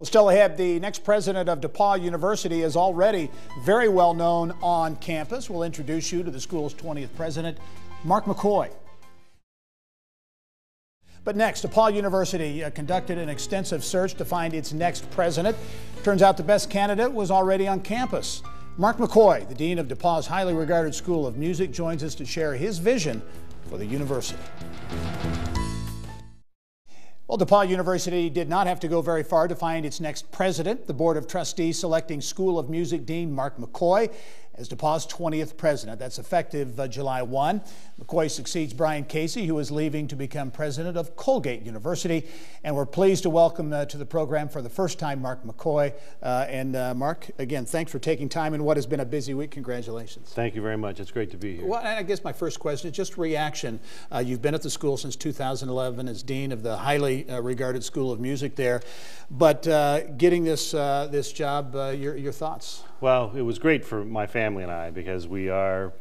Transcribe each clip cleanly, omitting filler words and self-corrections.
Well, still ahead, the next president of DePauw University is already very well known on campus. We'll introduce you to the school's 20th president, Mark McCoy. But next, DePauw University conducted an extensive search to find its next president. Turns out the best candidate was already on campus. Mark McCoy, the dean of DePauw's highly regarded School of Music, joins us to share his vision for the university. Well, DePauw University did not have to go very far to find its next president. The Board of Trustees selecting School of Music Dean Mark McCoy as DePauw's 20th president. That's effective July 1. McCoy succeeds Brian Casey, who is leaving to become president of Colgate University. And we're pleased to welcome to the program for the first time Mark McCoy. Mark, again, thanks for taking time in what has been a busy week. Congratulations. Thank you very much. It's great to be here. Well, I guess my first question is just reaction. You've been at the school since 2011 as dean of the highly regarded School of Music there. But getting this job, your thoughts? Well, it was great for my family and I because we are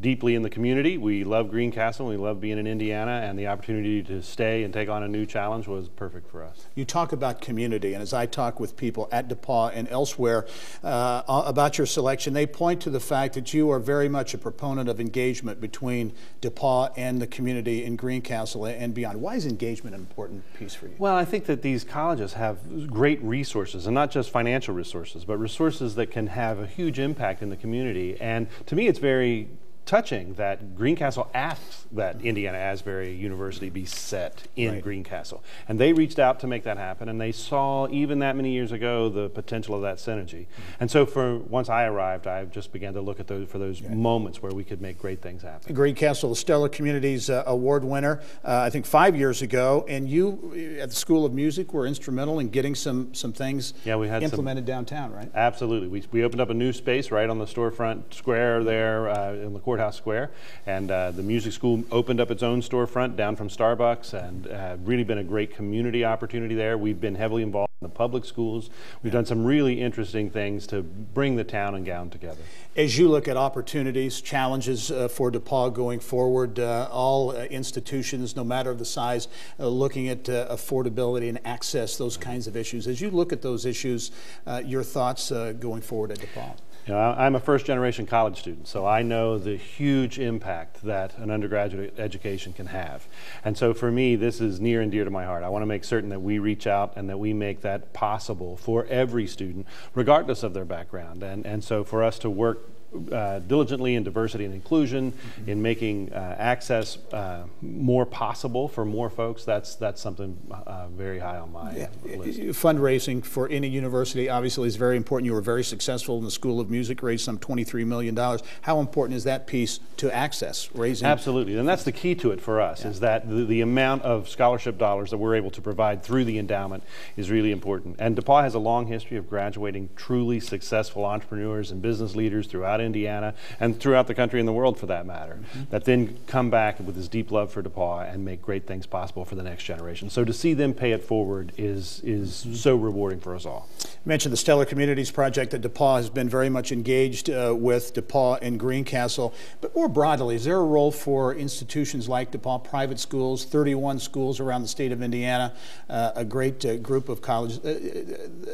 deeply in the community. We love Greencastle, we love being in Indiana, and the opportunity to stay and take on a new challenge was perfect for us. You talk about community, and as I talk with people at DePauw and elsewhere about your selection, they point to the fact that you are very much a proponent of engagement between DePauw and the community in Greencastle and beyond. Why is engagement an important piece for you? Well, I think that these colleges have great resources, and not just financial resources, but resources that can have a huge impact in the community. And to me, it's very touching that Greencastle asks that Indiana Asbury University be set in Greencastle. And they reached out to make that happen, and they saw, even that many years ago, the potential of that synergy. And so once I arrived, I just began to look at those moments where we could make great things happen. Greencastle, the Stellar Communities Award winner, I think 5 years ago, and you at the School of Music were instrumental in getting some things implemented downtown, right? Absolutely. We opened up a new space right on the storefront square there in the Courthouse Square, and the music school opened up its own storefront down from Starbucks, and really been a great community opportunity there. We've been heavily involved in the public schools. We've done some really interesting things to bring the town and gown together. As you look at opportunities, challenges for DePauw going forward, all institutions, no matter the size, looking at affordability and access, those kinds of issues. As you look at those issues, your thoughts going forward at DePauw? You know, I'm a first-generation college student, so I know the huge impact that an undergraduate education can have. And so for me, this is near and dear to my heart. I want to make certain that we reach out and that we make that possible for every student, regardless of their background. And so for us to work diligently in diversity and inclusion, in making access more possible for more folks, that's something very high on my list. Fundraising for any university obviously is very important. You were very successful in the School of Music, raised some $23 million. How important is that piece to access, raising? Absolutely, and that's the key to it for us, is that the amount of scholarship dollars that we're able to provide through the endowment is really important. And DePauw has a long history of graduating truly successful entrepreneurs and business leaders throughout Indiana and throughout the country and the world, for that matter, that then come back with this deep love for DePauw and make great things possible for the next generation. So to see them pay it forward is so rewarding for us all. You mentioned the Stellar Communities project that DePauw has been very much engaged with, DePauw and Greencastle. But more broadly, is there a role for institutions like DePauw, private schools, 31 schools around the state of Indiana, a great group of colleges,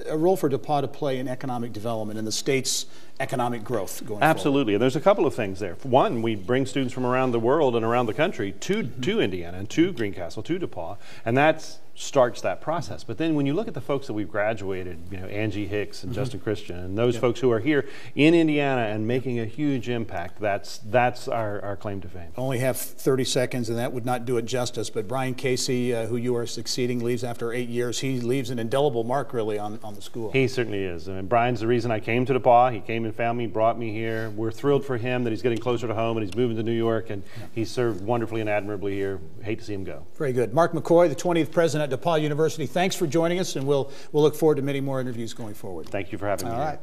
a role for DePauw to play in economic development in the state's economic growth going forward? Absolutely, and there's a couple of things there. One, we bring students from around the world and around the country to Indiana and to Greencastle, to DePauw, and that starts that process. But then when you look at the folks that we've graduated, you know, Angie Hicks and Justin Christian, and those folks who are here in Indiana and making a huge impact, that's our claim to fame. Only have 30 seconds, and that would not do it justice, but Brian Casey, who you are succeeding, leaves after 8 years. He leaves an indelible mark, really, on the school. He certainly is. I mean, Brian's the reason I came to DePauw. He came and found me, brought me here. We're thrilled for him that he's getting closer to home and he's moving to New York, and he's served wonderfully and admirably here. Hate to see him go. Very good. Mark McCoy, the 20th president at DePauw University, thanks for joining us, and we'll look forward to many more interviews going forward. Thank you for having me. All right.